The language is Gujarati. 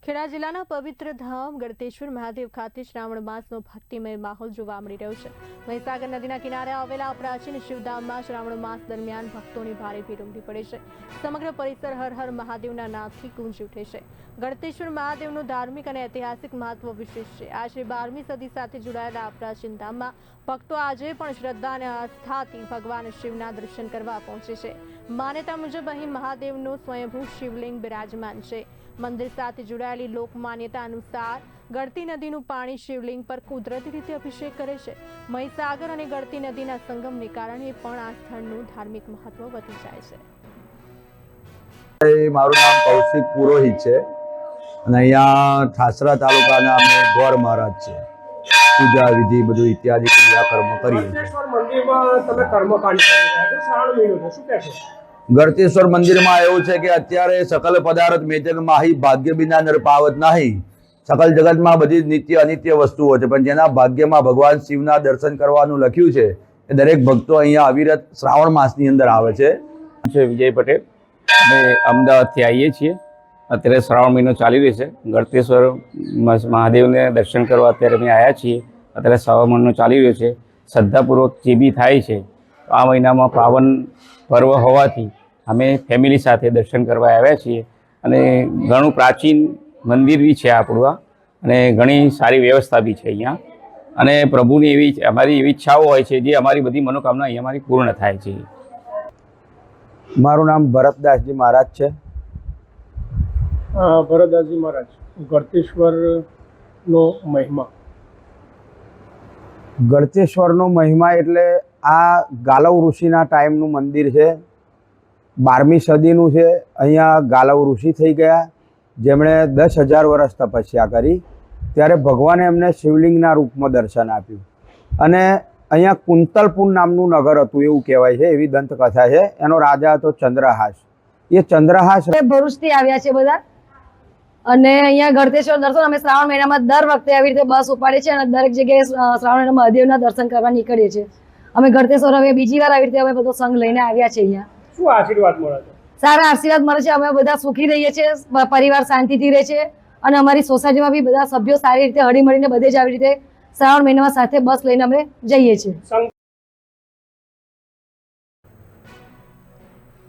ખેડા જિલ્લાના પવિત્ર ધામ ગળતેશ્વર મહાદેવ ખાતે શ્રાવણ માસનો ભક્તિમય માહોલ જોવા મળી રહ્યો છે। મહીસાગર નદીના કિનારે આવેલા પ્રાચીન શિવધામમાં શ્રાવણ માસ દરમિયાન ભક્તોની ભારે ભીડ ઉમટી પડે છે। સમગ્ર પરિસર હર હર મહાદેવના નાદથી ગુંજી ઉઠે છે। ગળતેશ્વર મહાદેવનું ધાર્મિક અને ઐતિહાસિક મહત્વ વિશેષ છે। આશરે 12મી સદી સાથે જોડાયેલા આ પ્રાચીન ધામમાં ભક્તો આજે પણ શ્રદ્ધા અને આસ્થાથી ભગવાન શિવના દર્શન કરવા પહોંચે છે। માન્યતા મુજબ અહીં મહાદેવનું સ્વયંભૂ શિવલિંગ બિરાજમાન છે। મંદિર સાથે જોડાયેલી લોક માન્યતા અનુસાર ગળતી નદીનું પાણી શિવલિંગ પર કુદરતી રીતે અભિષેક કરે છે। મહીસાગર અને ગળતી નદીના સંગમને કારણે પણ આ સ્થળનું ધાર્મિક મહત્વ વધી જાય છે। મારું નામ કૌશિક પુરોહિત છે અને અહીંયા ઠાસરા તાલુકાના અમે ગોર મહારાજ છે। પૂજા વિધિ બધું ઇત્યાદિ ક્રિયાકર્મ કરીએ છીએ। મંદિરમાં તમે કર્મકાંડ કરી રહ્યા છો, શ્રાવણ મહિનો છે, શું કહેશો? ગળતેશ્વર મંદિરમાં એવું છે કે અત્યારે સકલ પદાર્થ મેજક માહી ભાગ્ય બિના નર પાવત નહીં। સકલ જગતમાં બધી નિત્ય અનિત્ય વસ્તુઓ છે, પણ જેના ભાગ્યમાં ભગવાન શિવના દર્શન કરવાનું લખ્યું છે એ દરેક ભક્તો અહીંયા અવિરત શ્રાવણ માસની અંદર આવે છે। વિજય પટેલ, અમે અમદાવાદથી આવીએ છીએ। અત્યારે શ્રાવણ મહિનો ચાલી રહ્યો છે। ગળતેશ્વર મહાદેવને દર્શન કરવા અત્યારે અમે આવ્યા છીએ। અત્યારે શ્રાવણ મહિનો ચાલી રહ્યો છે। શ્રદ્ધાપૂર્વક જે બી થાય છે આ મહિનામાં પાવન પર્વ હોવાથી અમે ફેમિલી સાથે દર્શન કરવા આવ્યા છીએ અને ઘણું પ્રાચીન મંદિર બી છે આપણું આ, અને ઘણી સારી વ્યવસ્થા બી છે અહીંયા। અને પ્રભુની અમારી એવી ઈચ્છાઓ હોય છે જે અમારી બધી મનોકામના અહીંયા અમારી પૂર્ણ થાય છે। મારું નામ ભરતદાસજી મહારાજ છે। ભરતદાસજી મહારાજ, ગળતેશ્વરનો મહિમા? ગળતેશ્વરનો મહિમા એટલે આ ગાલવ ઋષિના ટાઈમનું મંદિર છે। 12મી સદીનું છે। અહીંયા ગાલવ ઋષિ થઈ ગયા, જેમણે 10,000 વર્ષ તપસ્યા કરી, ત્યારે ભગવાને એમને શિવલિંગના રૂપમાં દર્શન આપ્યું। અને અહીંયા કુંતલપુર નામનું નગર હતું એવું કહેવાય છે, એવી દંતકથા છે। એનો રાજા હતો ચંદ્રહાસ। એ ચંદ્રહાસ ભરૂચથી આવ્યા છે બધા, અને અહીંયા ગળતેશ્વર દર્શન અમે શ્રાવણ મહિનામાં દર વખતે આવી રીતે બસ ઉપાડીએ છીએ અને દરેક જગ્યાએ શ્રાવણ મહિનામાં મહાદેવના દર્શન કરવા નીકળીએ છીએ। અમે ગળતેશ્વર હવે બીજી વાર આવી રીતે અમે બધો સંઘ લઈને આવ્યા છે। અહીંયા શું આશીર્વાદ મળે છે? સારા આશીર્વાદ મળે છે। અમે બધા સુખી રહીએ છીએ, પરિવાર શાંતિથી રહે છે, અને અમારી સોસાયટીમાં બી બધા સભ્યો સારી રીતે હળી મળીને બધે જ આવી રીતે શ્રાવણ મહિનામાં સાથે બસ લઈને અમે જઈએ છીએ।